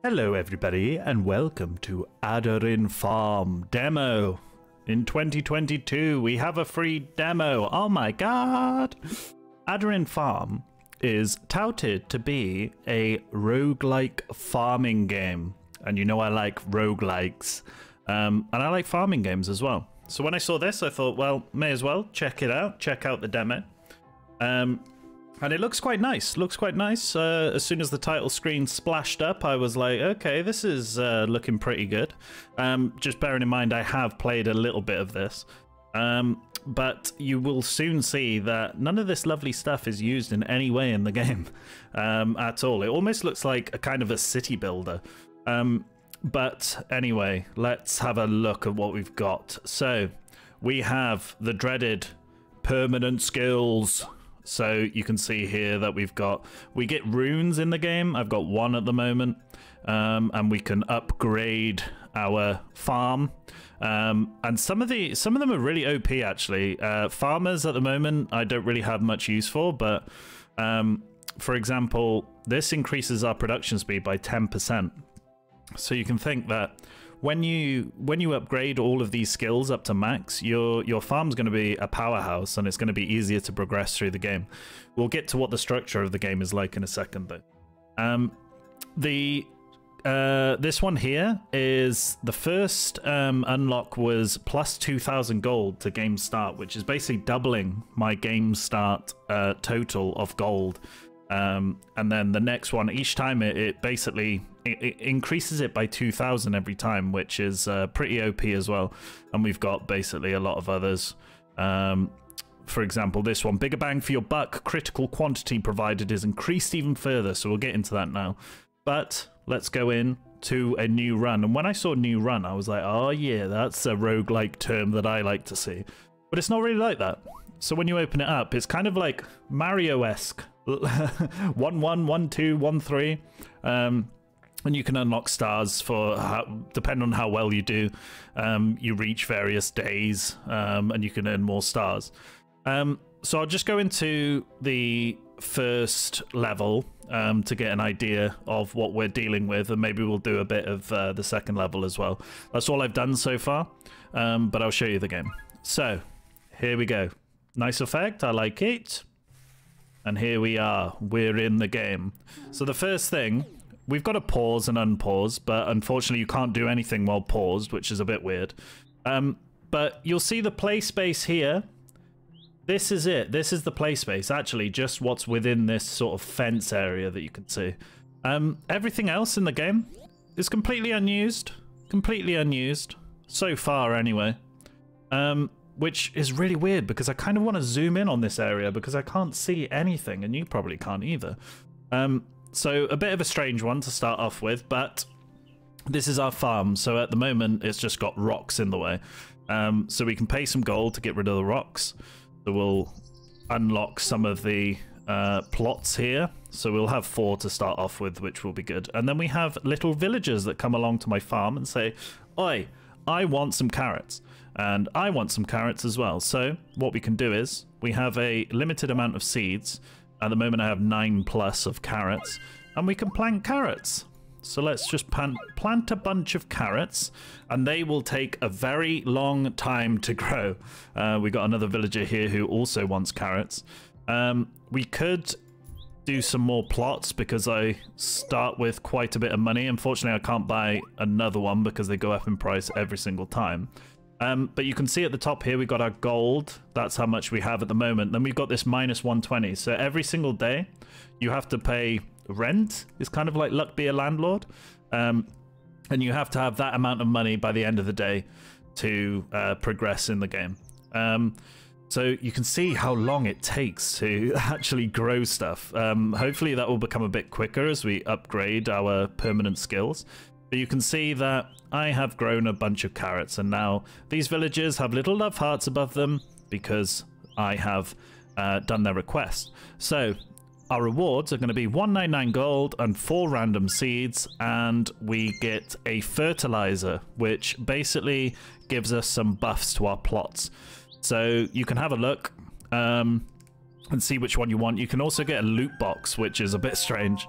Hello everybody and welcome to Adarin Farm demo. In 2022 we have a free demo. Oh my god! Adarin Farm is touted to be a roguelike farming game. And you know I like roguelikes. And I like farming games as well. So when I saw this I thought, well, may as well check it out. Check out the demo. And it looks quite nice. Looks quite nice. As soon as the title screen splashed up, I was like, okay, this is looking pretty good. Just bearing in mind, I have played a little bit of this. But you will soon see that none of this lovely stuff is used in any way in the game at all. It almost looks like a kind of a city builder. But anyway, let's have a look at what we've got. So we have the dreaded permanent skills. So you can see here that we get runes in the game. I've got one at the moment, and we can upgrade our farm. And some of them are really OP actually. Farmers at the moment I don't really have much use for, but for example, this increases our production speed by 10%. So you can think that when you upgrade all of these skills up to max, your farm's going to be a powerhouse, and it's going to be easier to progress through the game. We'll get to what the structure of the game is like in a second, though. This one here is the first unlock was plus 2,000 gold to game start, which is basically doubling my game start total of gold. And then the next one, each time it basically increases it by 2,000 every time, which is pretty OP as well. And we've got basically a lot of others. For example, this one, bigger bang for your buck, critical quantity provided is increased even further. So we'll get into that now. But let's go in to a new run. And when I saw new run, I was like, oh yeah, that's a roguelike term that I like to see. But it's not really like that. So when you open it up, it's kind of like Mario-esque. 1 1 1 2 1 3, and you can unlock stars for depending on how well you do. You reach various days, and you can earn more stars. So I'll just go into the first level to get an idea of what we're dealing with, and maybe we'll do a bit of the second level as well. That's all I've done so far, but I'll show you the game. So here we go. Nice effect, I like it. And here we are, we're in the game. So the first thing, we've got to pause and unpause, but unfortunately you can't do anything while paused, which is a bit weird. But you'll see the play space here. This is it, this is the play space, actually just what's within this sort of fence area that you can see. Everything else in the game is completely unused, so far anyway. Which is really weird because I kind of want to zoom in on this area because I can't see anything, and you probably can't either. So a bit of a strange one to start off with, but this is our farm. So at the moment it's just got rocks in the way. So we can pay some gold to get rid of the rocks. So we'll unlock some of the plots here. So we'll have 4 to start off with, which will be good. And then we have little villagers that come along to my farm and say, oi, I want some carrots. And I want some carrots as well. So what we can do is we have a limited amount of seeds. At the moment I have 9+ of carrots, and we can plant carrots. So let's just plant a bunch of carrots, and they will take a very long time to grow. We got another villager here who also wants carrots. We could do some more plots because I start with quite a bit of money. Unfortunately I can't buy another one because they go up in price every single time. But you can see at the top here, we've got our gold. That's how much we have at the moment. Then we've got this minus 120. So every single day you have to pay rent. It's kind of like luck be a landlord. And you have to have that amount of money by the end of the day to progress in the game. So you can see how long it takes to actually grow stuff. Hopefully that will become a bit quicker as we upgrade our permanent skills. But you can see that I have grown a bunch of carrots, and now these villagers have little love hearts above them because I have done their request. So our rewards are going to be 199 gold and 4 random seeds, and we get a fertilizer, which basically gives us some buffs to our plots. So you can have a look and see which one you want. You can also get a loot box, which is a bit strange.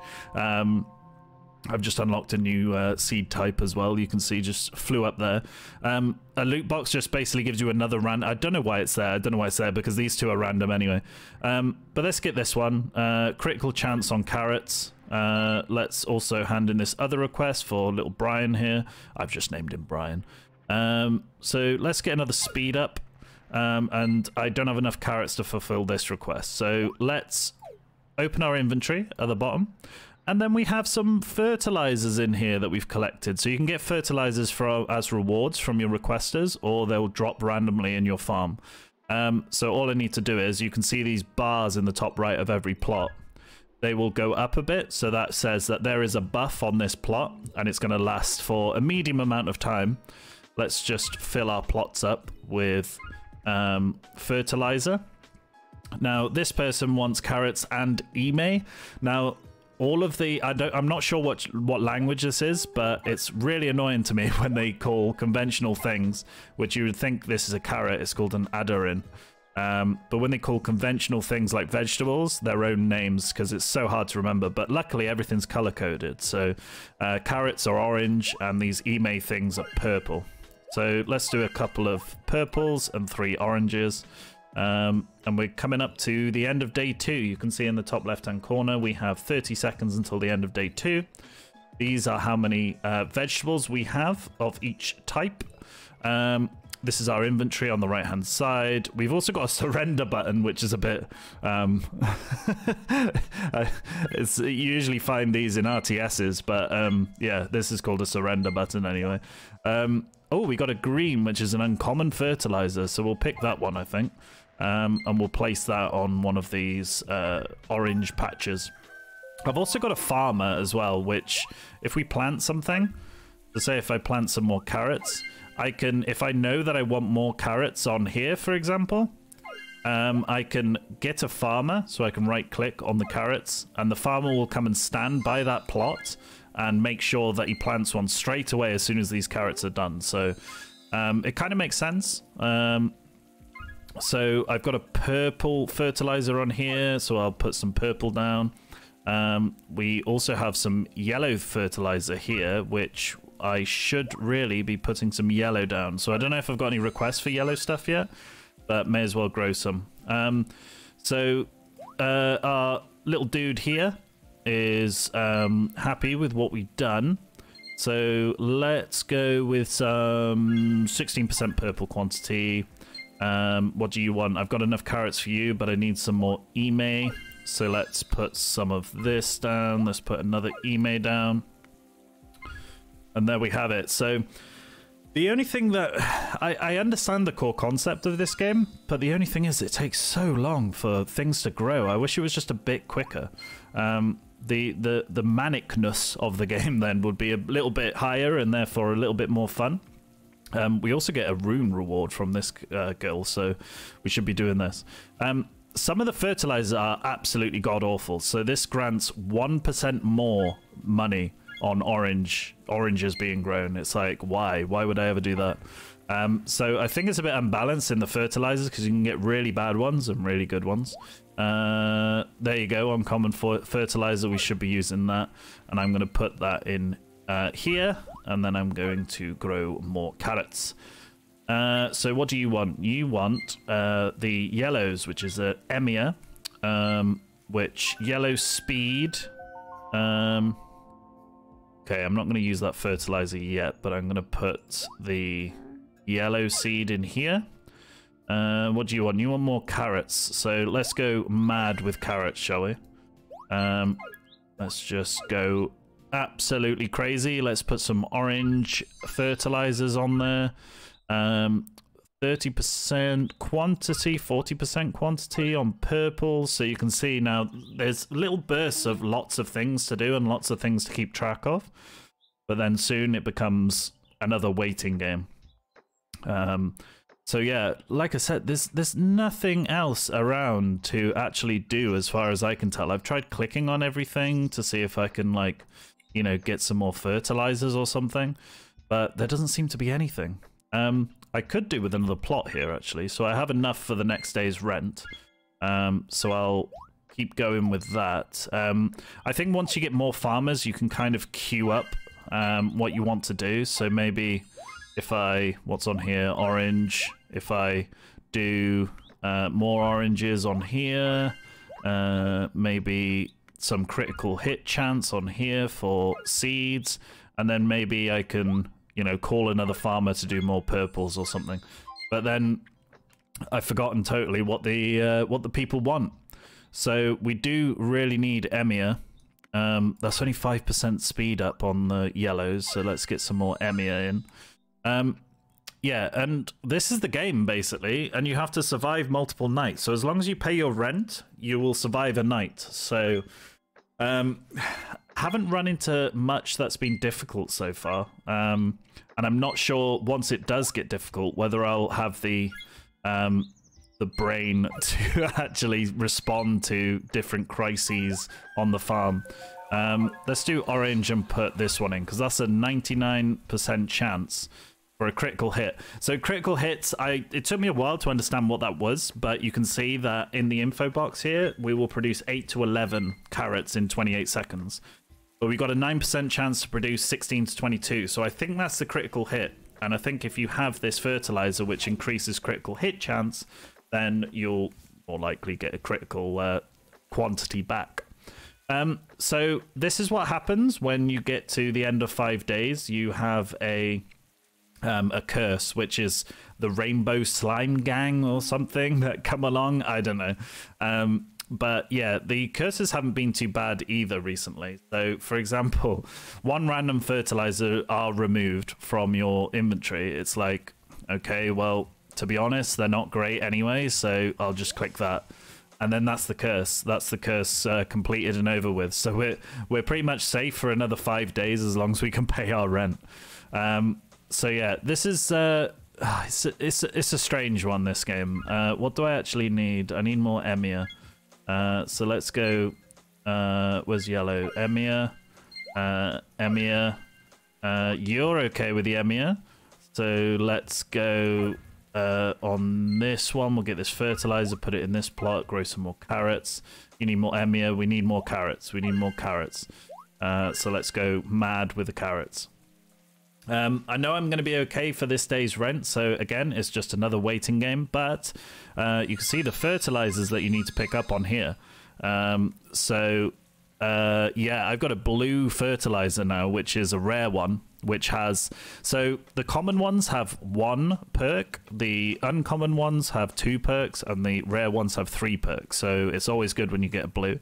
I've just unlocked a new seed type as well. You can see just flew up there. A loot box just basically gives you another random. I don't know why it's there. I don't know why it's there because these two are random anyway. But let's get this one. Critical chance on carrots. Let's also hand in this other request for little Brian here. I've just named him Brian. So let's get another speed up. And I don't have enough carrots to fulfill this request. So let's open our inventory at the bottom. And then we have some fertilizers in here that we've collected. So you can get fertilizers as rewards from your requesters, or they'll drop randomly in your farm. So all I need to do is, you can see these bars in the top right of every plot. They will go up a bit, so that says that there is a buff on this plot, and it's going to last for a medium amount of time. Let's just fill our plots up with fertilizer. Now, this person wants carrots and email. Now, all of the I'm not sure what language this is, but it's really annoying to me when they call conventional things, which you would think this is a carrot, it's called an Adarin. But when they call conventional things like vegetables their own names, because it's so hard to remember. But luckily everything's color coded, so carrots are orange and these email things are purple. So let's do a couple of purples and 3 oranges. And we're coming up to the end of day 2. You can see in the top left hand corner we have 30 seconds until the end of day 2. These are how many vegetables we have of each type. This is our inventory on the right hand side. We've also got a surrender button, which is a bit you usually find these in RTSs, but yeah, this is called a surrender button anyway. Oh, we got a green, which is an uncommon fertilizer, so we'll pick that one, I think. And we'll place that on one of these orange patches. I've also got a farmer as well, which if we plant something, so say if I plant some more carrots, I can, if I know that I want more carrots on here, for example, I can get a farmer, so I can right click on the carrots, and the farmer will come and stand by that plot and make sure that he plants one straight away as soon as these carrots are done. So it kind of makes sense. So I've got a purple fertilizer on here, so I'll put some purple down. We also have some yellow fertilizer here, which I should really be putting some yellow down. So I don't know if I've got any requests for yellow stuff yet, but may as well grow some. So our little dude here is happy with what we've done. So let's go with some 16% purple quantity. What do you want? I've got enough carrots for you, but I need some more email. So let's put some of this down. Let's put another email down. And there we have it. So the only thing that I understand the core concept of this game, but the only thing is it takes so long for things to grow. I wish it was just a bit quicker. The manicness of the game then would be a little bit higher and therefore a little bit more fun. We also get a rune reward from this girl, so we should be doing this. Some of the fertilizers are absolutely god-awful. So this grants 1% more money on oranges being grown. It's like, why would I ever do that? So I think it's a bit unbalanced in the fertilizers, because you can get really bad ones and really good ones. There you go, uncommon fertilizer. We should be using that, and I'm going to put that in here, and then I'm going to grow more carrots. So what do you want? You want the yellows, which is a Emia, which yellow speed. Okay, I'm not going to use that fertilizer yet, but I'm going to put the yellow seed in here. What do you want? You want more carrots. So let's go mad with carrots, shall we? Let's just go absolutely crazy. Let's put some orange fertilizers on there. 30% quantity, 40% quantity on purple. So you can see now there's little bursts of lots of things to do and lots of things to keep track of. But then soon it becomes another waiting game. So yeah, like I said, there's nothing else around to actually do as far as I can tell. I've tried clicking on everything to see if I can, like, you know, get some more fertilizers or something, but there doesn't seem to be anything. I could do with another plot here, actually. So I have enough for the next day's rent. So I'll keep going with that. I think once you get more farmers, you can kind of queue up what you want to do. So maybe if what's on here, orange, if I do more oranges on here, maybe some critical hit chance on here for seeds, and then maybe I can, you know, call another farmer to do more purples or something. But then I've forgotten totally what the people want. So we do really need Emia. That's only 5% speed up on the yellows, so let's get some more Emia in. Yeah, and this is the game, basically, and you have to survive multiple nights. So as long as you pay your rent, you will survive a night. So, haven't run into much that's been difficult so far. And I'm not sure, once it does get difficult, whether I'll have the brain to actually respond to different crises on the farm. Let's do orange and put this one in, because that's a 99% chance for a critical hit. So critical hits, it took me a while to understand what that was, but you can see that in the info box here, we will produce 8 to 11 carrots in 28 seconds. But we got a 9% chance to produce 16 to 22, so I think that's the critical hit. And I think if you have this fertilizer, which increases critical hit chance, then you'll more likely get a critical quantity back. So this is what happens when you get to the end of 5 days. You have a curse, which is the Rainbow Slime Gang or something that come along. I don't know. But yeah, the curses haven't been too bad either recently. So for example, one random fertilizer are removed from your inventory. It's like, okay, well, to be honest, they're not great anyway, so I'll just click that. And then that's the curse. That's the curse completed and over with. So we're pretty much safe for another 5 days as long as we can pay our rent. So yeah, this is it's a strange one, this game. What do I actually need? I need more Emia. So let's go. Where's yellow? Emia. Emia. You're okay with the Emia, so let's go on this one. We'll get this fertilizer, put it in this plot, grow some more carrots. You need more Emia. We need more carrots. We need more carrots. So let's go mad with the carrots. I know I'm going to be okay for this day's rent, so again, it's just another waiting game, but you can see the fertilizers that you need to pick up on here. Yeah, I've got a blue fertilizer now, which is a rare one, which has... So the common ones have 1 perk, the uncommon ones have 2 perks, and the rare ones have 3 perks, so it's always good when you get a blue.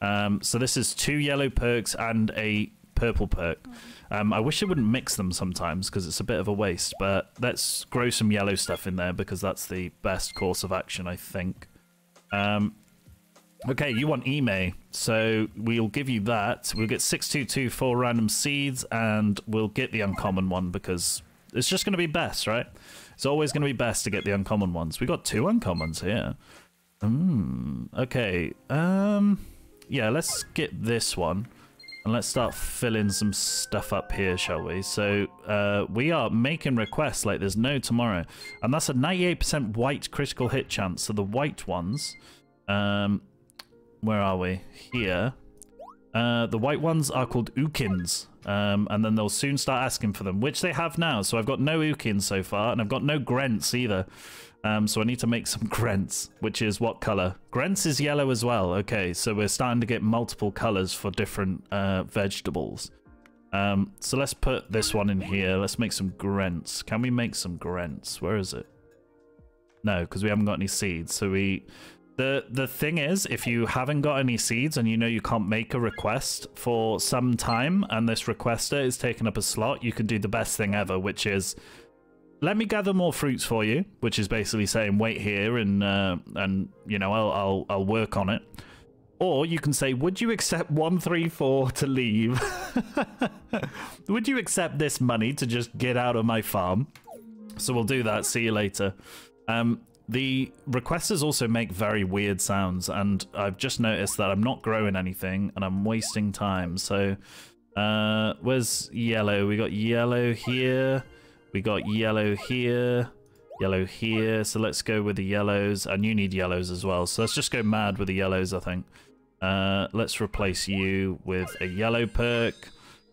So this is 2 yellow perks and a purple perk. I wish it wouldn't mix them sometimes because it's a bit of a waste, but let's grow some yellow stuff in there because that's the best course of action, I think. Okay, you want Ime, so we'll give you that. We'll get 6224 random seeds, and we'll get the uncommon one because it's just going to be best, right? It's always going to be best to get the uncommon ones. We got 2 uncommons here. Okay. Yeah, let's get this one. And let's start filling some stuff up here, shall we? So we are making requests like there's no tomorrow. And that's a 98% white critical hit chance. So the white ones, where are we? Here. The white ones are called Ukins. And then they'll soon start asking for them, which they have now. So I've got no Ukins so far, and I've got no Grents either. So I need to make some Grents, which is what color? Grents is yellow as well. Okay, so we're starting to get multiple colors for different vegetables. So let's put this one in here. Let's make some Grents. Can we make some Grents? Where is it? No, because we haven't got any seeds. So the thing is, if you haven't got any seeds and you know you can't make a request for some time and this requester is taking up a slot, you can do the best thing ever, which is... Let me gather more fruits for you, which is basically saying wait here and you know I'll work on it. Or you can say, would you accept 134 to leave? Would you accept this money to just get out of my farm? So we'll do that. See you later. The requesters also make very weird sounds, and I've just noticed that I'm not growing anything and I'm wasting time. So where's yellow? We got yellow here. We got yellow here, yellow here, so let's go with the yellows, and you need yellows as well, so let's just go mad with the yellows, I think. Let's replace you with a yellow perk.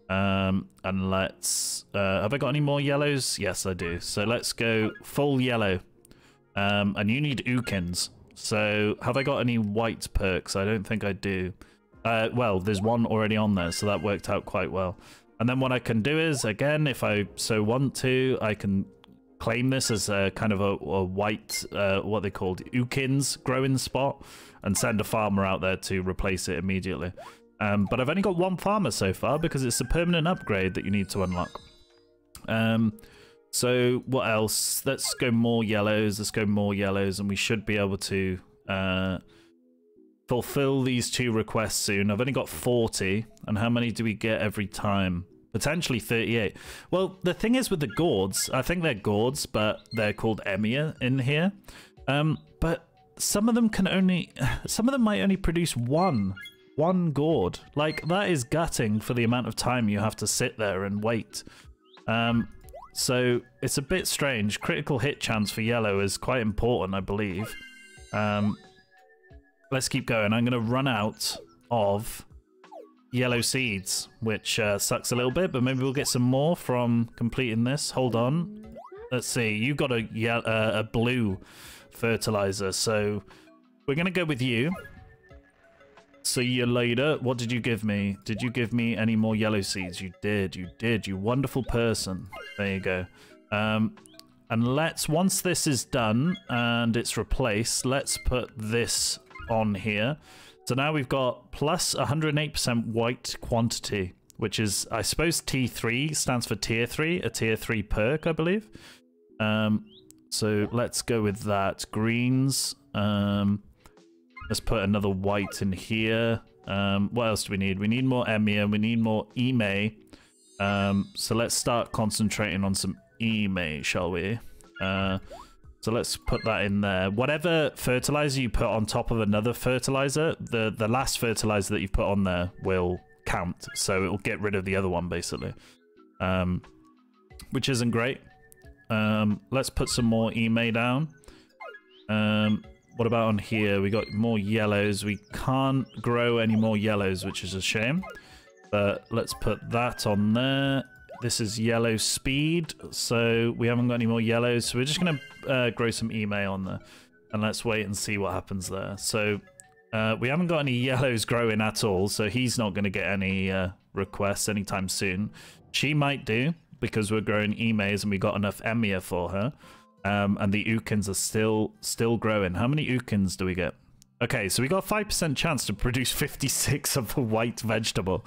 And let's... have I got any more yellows? Yes, I do. So let's go full yellow. And you need Ukins. So have I got any white perks? I don't think I do. Well, there's one already on there, so that worked out quite well. And then what I can do is, again, if I so want to, I can claim this as a kind of a white, what they called, Ukins growing spot, and send a farmer out there to replace it immediately. But I've only got one farmer so far because it's a permanent upgrade that you need to unlock. So what else? Let's go more yellows. Let's go more yellows, and we should be able to fulfill these 2 requests soon. I've only got 40, and how many do we get every time? Potentially 38. Well, the thing is with the gourds, I think they're gourds, but they're called emia in here. But some of them might only produce one gourd. Like, that is gutting for the amount of time you have to sit there and wait. So it's a bit strange. Critical hit chance for yellow is quite important, I believe. Let's keep going. I'm going to run out of yellow seeds, which sucks a little bit, but maybe we'll get some more from completing this. Hold on. Let's see. You got a blue fertilizer, so we're going to go with you. See you later. What did you give me? Did you give me any more yellow seeds? You did. You did. You wonderful person. There you go. And let's, once this is done and it's replaced, let's put this on here. So now we've got plus 108% white quantity, which is, I suppose, T3 stands for tier 3, a tier 3 perk, I believe. So let's go with that. Greens. Let's put another white in here. What else do we need? We need more emia. We need more eme. So let's start concentrating on some eme, shall we? So let's put that in there. Whatever fertilizer you put on top of another fertilizer, the last fertilizer that you put on there will count. So it will get rid of the other one, basically. Which isn't great. Let's put some more eme down. What about on here? We got more yellows. We can't grow any more yellows, which is a shame. But let's put that on there. This is yellow speed, so we haven't got any more yellows. So we're just going to grow some eme on there. And let's wait and see what happens there. So we haven't got any yellows growing at all, so he's not going to get any requests anytime soon. She might do, because we're growing emes and we got enough emia for her. And the ukins are still growing. How many ukins do we get? Okay, so we got a 5% chance to produce 56 of the white vegetable,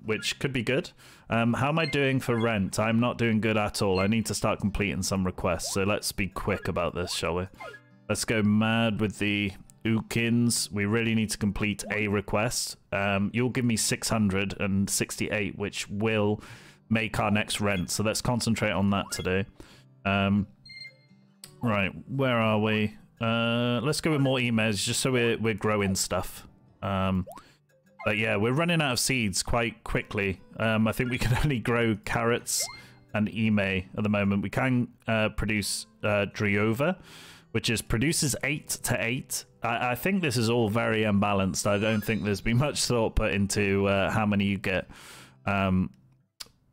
which could be good. How am I doing for rent? I'm not doing good at all. I need to start completing some requests, so let's be quick about this, shall we? Let's go mad with the ukins. We really need to complete a request. You'll give me 668, which will make our next rent, so let's concentrate on that today. Right, where are we? Let's go with more emes, just so we're growing stuff. But yeah, we're running out of seeds quite quickly. I think we can only grow carrots and eme at the moment. We can produce driova, which produces 8 to 8. I think this is all very unbalanced. I don't think there's been much thought put into how many you get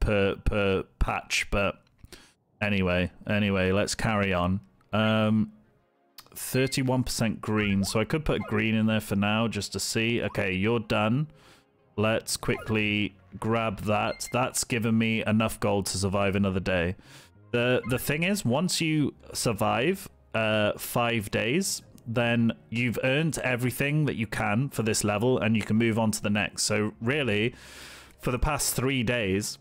per patch. But anyway, let's carry on. 31% green, so I could put green in there for now just to see. Okay, you're done. Let's quickly grab that. That's given me enough gold to survive another day. The thing is, once you survive 5 days, then you've earned everything that you can for this level and you can move on to the next. So really, for the past 3 days,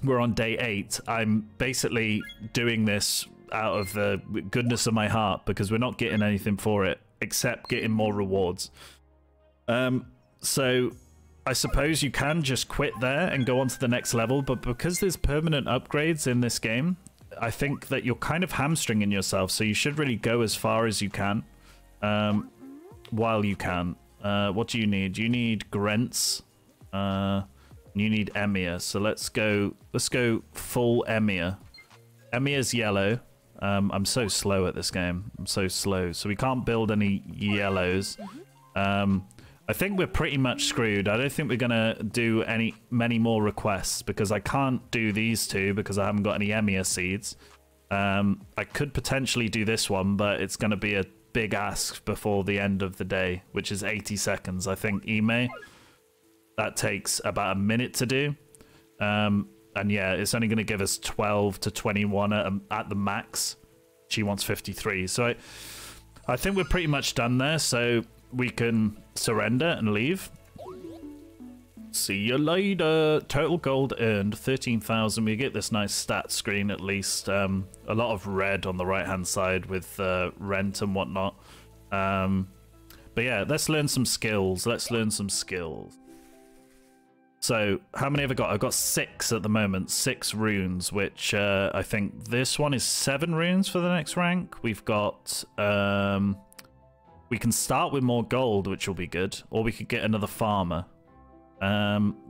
we're on day 8. I'm basically doing this out of the goodness of my heart because we're not getting anything for it except getting more rewards. So I suppose you can just quit there and go on to the next level, but because there's permanent upgrades in this game, I think that you're kind of hamstringing yourself, so you should really go as far as you can while you can. What do you need? You need Grents. You need emia, so let's go full emia. Emia's yellow. I'm so slow at this game. I'm so slow, so we can't build any yellows. I think we're pretty much screwed. I don't think we're gonna do many more requests because I can't do these two because I haven't got any Emia seeds. I could potentially do this one, but it's gonna be a big ask before the end of the day, which is 80 seconds. I think Ime, that takes about a minute to do. And yeah, it's only going to give us 12 to 21 at the max. She wants 53. So I think we're pretty much done there. So we can surrender and leave. See you later. Total gold earned 13,000. We get this nice stat screen at least. A lot of red on the right hand side with rent and whatnot. But yeah, let's learn some skills. So how many have I got? I've got 6 at the moment, 6 runes, which I think this one is 7 runes for the next rank. We've got, we can start with more gold, which will be good, or we could get another farmer,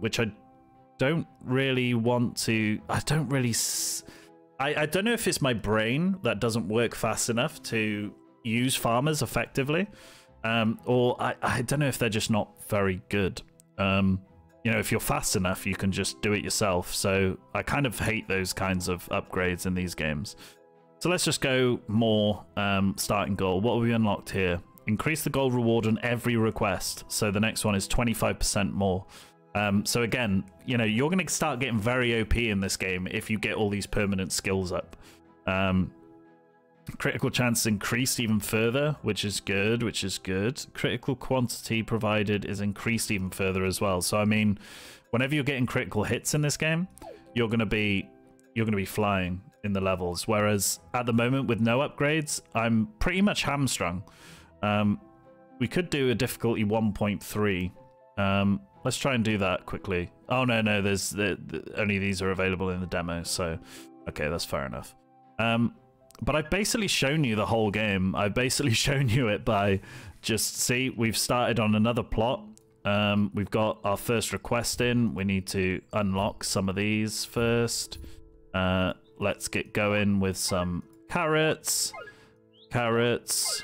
which I don't really want to, I don't know if it's my brain that doesn't work fast enough to use farmers effectively, or I don't know if they're just not very good. You know, if you're fast enough, you can just do it yourself. So I kind of hate those kinds of upgrades in these games. So let's just go more starting goal. What have we unlocked here? Increase the gold reward on every request. So the next one is 25% more. So again, you know, you're going to start getting very OP in this game if you get all these permanent skills up. Critical chance increased even further, which is good, Critical quantity provided is increased even further as well. So I mean, whenever you're getting critical hits in this game, you're gonna be flying in the levels. Whereas at the moment with no upgrades, I'm pretty much hamstrung. We could do a difficulty 1.3. Let's try and do that quickly. Oh no, there's only these are available in the demo, so okay, that's fair enough. But I've basically shown you the whole game. I've basically shown you it by just, see, we've started on another plot. We've got our first request in. We need to unlock some of these first. Let's get going with some carrots. Carrots.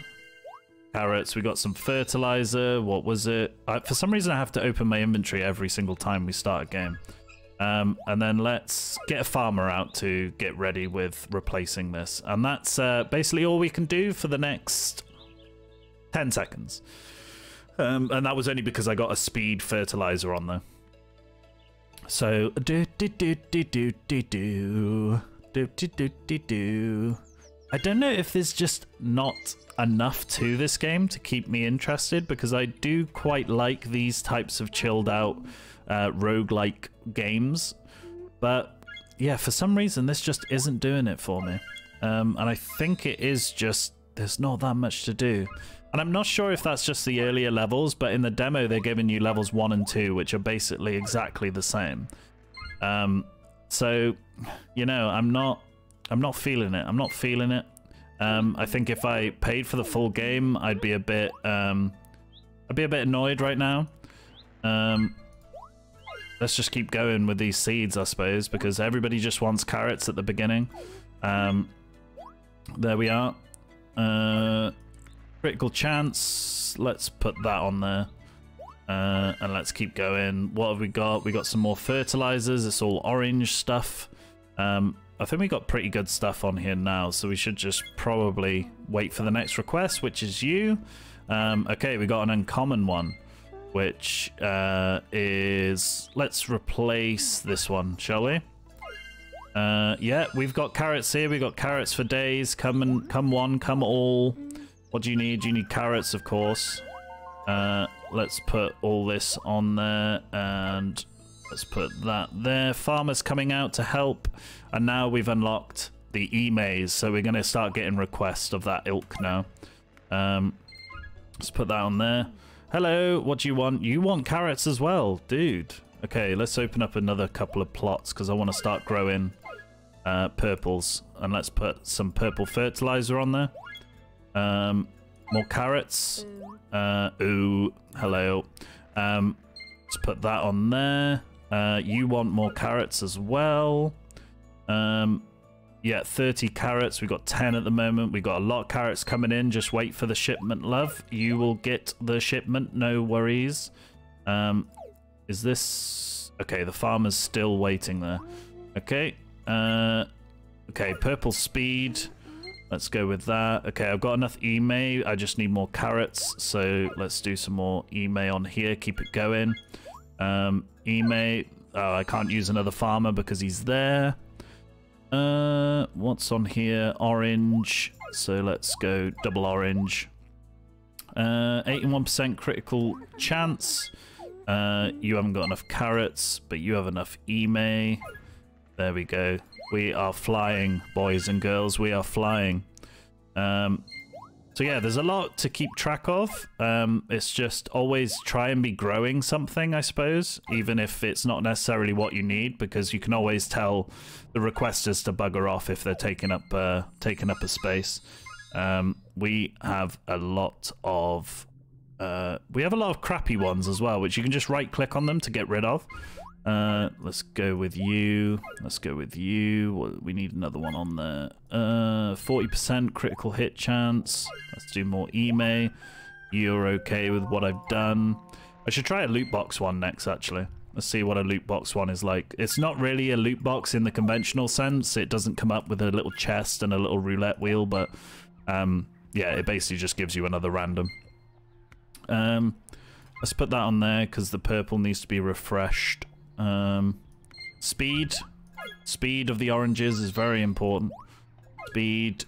We got some fertilizer. What was it? For some reason, I have to open my inventory every single time we start a game. And then let's get a farmer out to get ready with replacing this. And that's basically all we can do for the next 10 seconds. And that was only because I got a speed fertilizer on there. So, I don't know if there's just not enough to this game to keep me interested, because I do quite like these types of chilled out roguelike games, but yeah, for some reason this just isn't doing it for me, and I think it is just there's not that much to do, and I'm not sure if that's just the earlier levels, but in the demo they're giving you levels 1 and 2, which are basically exactly the same. So you know, I'm not feeling it. I think if I paid for the full game, I'd be a bit annoyed right now. Let's just keep going with these seeds, I suppose, because everybody just wants carrots at the beginning. There we are. Critical chance. Let's put that on there. And let's keep going. What have we got? We got some more fertilizers. It's all orange stuff. I think we got pretty good stuff on here now, so we should just probably wait for the next request, which is you. Okay, we got an uncommon one, which is, let's replace this one, shall we? Yeah, we've got carrots here. We got carrots for days. Come one, come all. What do you need? You need carrots, of course. Let's put all this on there, and let's put that there. Farmers coming out to help, and now we've unlocked the emails, so we're going to start getting requests of that ilk now. Let's put that on there. Hello, what do you want? You want carrots as well, dude. Okay, let's open up another couple of plots because I want to start growing purples. And let's put some purple fertilizer on there. More carrots. Ooh, hello. Let's put that on there. You want more carrots as well. Yeah, 30 carrots. We got 10 at the moment. We got a lot of carrots coming in. Just wait for the shipment, love. You will get the shipment. No worries. Is this... Okay, the farmer's still waiting there. Okay. Okay, purple speed. Let's go with that. Okay, I've got enough email. I just need more carrots. So let's do some more email on here. Keep it going. Email. Oh, I can't use another farmer because he's there. What's on here? Orange. So let's go double orange. 81% critical chance. You haven't got enough carrots, but you have enough email. There we go. We are flying, boys and girls. We are flying. So yeah, there's a lot to keep track of. It's just always try and be growing something, I suppose, even if it's not necessarily what you need, because you can always tell the requesters to bugger off if they're taking up a space. We have a lot of crappy ones as well, which you can just right click on them to get rid of. Let's go with you. Let's go with you. We need another one on there. 40% critical hit chance. Let's do more email. You're okay with what I've done. I should try a loot box one next, actually. Let's see what a loot box one is like. It's not really a loot box in the conventional sense. It doesn't come up with a little chest and a little roulette wheel, but yeah, it basically just gives you another random. Let's put that on there because the purple needs to be refreshed. Speed of the oranges is very important. Speed,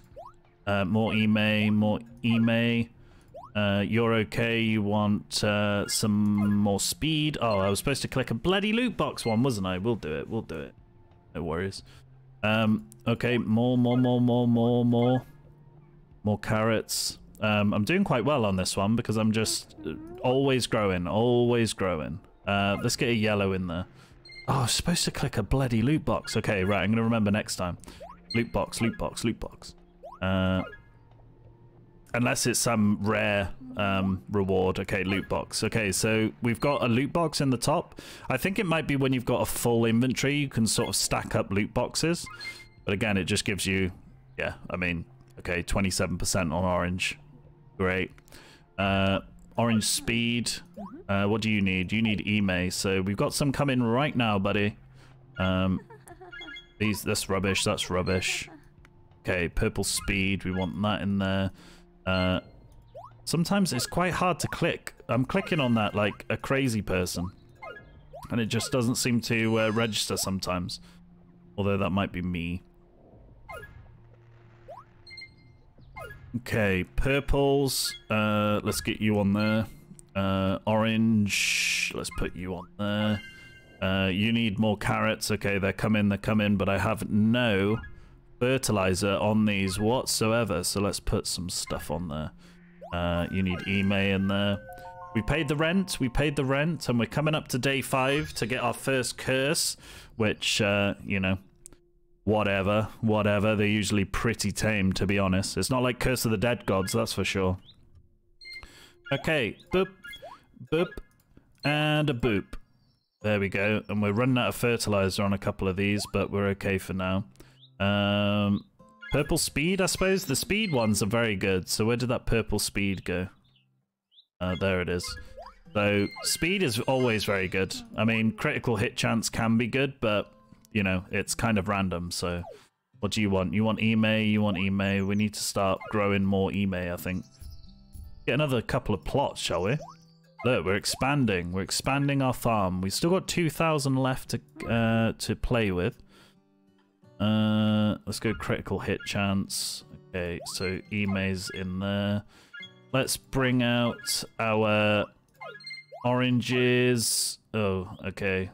more email, you're okay. You want some more speed. Oh, I was supposed to click a bloody loot box one, wasn't I? We'll do it. We'll do it. No worries. Okay, more carrots. I'm doing quite well on this one because I'm just always growing, always growing. Let's get a yellow in there. Oh, I was supposed to click a bloody loot box. Okay, right, I'm going to remember next time. Loot box, loot box, loot box. Unless it's some rare reward. Okay, loot box. Okay, so we've got a loot box in the top. I think it might be when you've got a full inventory, you can sort of stack up loot boxes. But again, it just gives you, yeah, I mean, okay, 27% on orange. Great. Orange speed. What do you need? You need email. So we've got some coming right now, buddy. That's rubbish. That's rubbish. Okay, purple speed. We want that in there. Sometimes it's quite hard to click. I'm clicking on that like a crazy person, and it just doesn't seem to register sometimes. Although that might be me. Okay, purples. Let's get you on there. Orange. Let's put you on there. You need more carrots. Okay, they're coming, but I have no fertilizer on these whatsoever, so let's put some stuff on there. You need email in there. We paid the rent, and we're coming up to day 5 to get our first curse, which, you know, whatever. They're usually pretty tame, to be honest. It's not like Curse of the Dead Gods, that's for sure. Okay, boop, boop, and a boop. There we go. And we're running out of fertilizer on a couple of these, but we're okay for now. Purple speed, I suppose. The speed ones are very good. So where did that purple speed go? There it is. So speed is always very good. I mean, critical hit chance can be good, but you know, it's kind of random. So what do you want? You want email? You want email? We need to start growing more email, I think. Get another couple of plots, shall we? Look, we're expanding. We're expanding our farm. We've still got 2,000 left to play with. Let's go critical hit chance. Okay, so email's in there. Let's bring out our oranges. Oh, okay.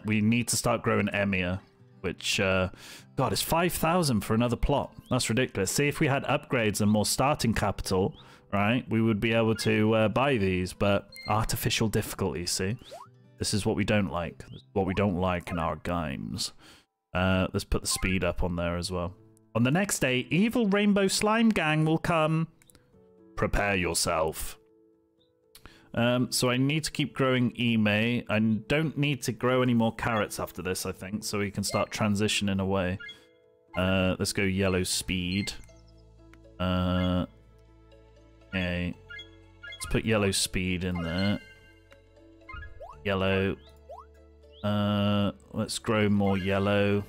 We need to start growing Emia, which, God, it's 5,000 for another plot. That's ridiculous. See, if we had upgrades and more starting capital, right, we would be able to buy these, but artificial difficulty, see? This is what we don't like. This is what we don't like in our games. Let's put the speed up on there as well. On the next day, evil rainbow slime gang will come. Prepare yourself. So I need to keep growing email. I don't need to grow any more carrots after this, I think, so we can start transitioning away. Let's go yellow speed. Okay. Let's put yellow speed in there. Yellow. Let's grow more yellow.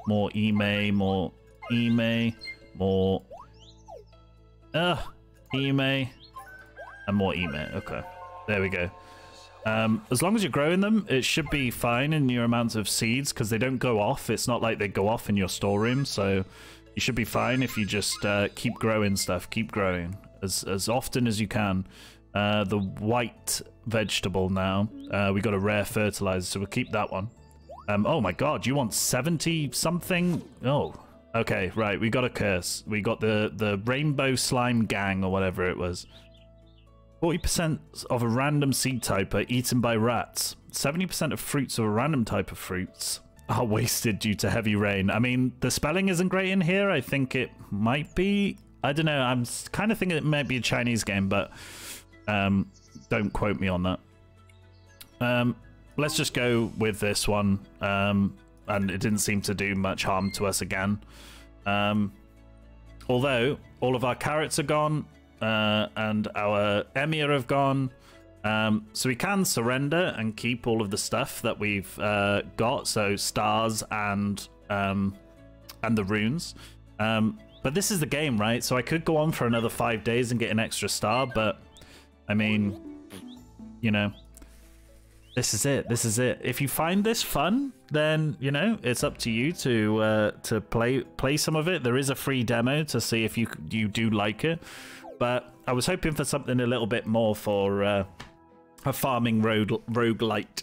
More eme, more eme, more eme, and more eme. Okay, there we go. As long as you're growing them, it should be fine in your amounts of seeds because they don't go off. It's not like they go off in your storeroom, so you should be fine if you just keep growing stuff. Keep growing as often as you can. The white vegetable now. We got a rare fertilizer, so we'll keep that one. Oh my god, you want 70 something? Oh, okay, right, we got a curse. We got the rainbow slime gang or whatever it was. 40% of a random seed type are eaten by rats. 70% of fruits of a random type of fruits are wasted due to heavy rain. I mean, the spelling isn't great in here. I think it might be, I don't know, I'm kind of thinking it might be a Chinese game, but don't quote me on that. Let's just go with this one, and it didn't seem to do much harm to us again. Although, all of our carrots are gone, and our emir have gone, so we can surrender and keep all of the stuff that we've got, so stars and the runes. But this is the game, right? So I could go on for another 5 days and get an extra star, but, I mean, you know... This is it. This is it. If you find this fun, then, you know, it's up to you to play some of it. There is a free demo to see if you do like it. But I was hoping for something a little bit more for a farming roguelite.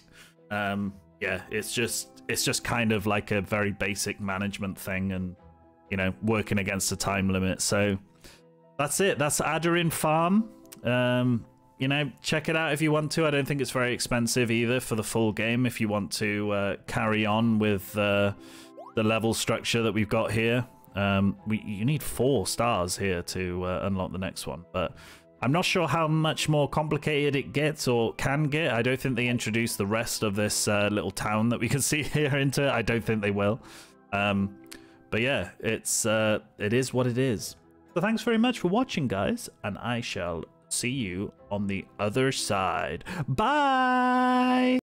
Yeah, it's just kind of like a very basic management thing and, you know, working against a time limit. So that's it. That's Adarin Farm. You know, check it out if you want to. I don't think it's very expensive either for the full game if you want to carry on with the level structure that we've got here. You need 4 stars here to unlock the next one, but I'm not sure how much more complicated it gets or can get. I don't think they introduce the rest of this little town that we can see here into it. I don't think they will. But yeah, it is what it is. So thanks very much for watching, guys, and I shall see you on the other side. Bye!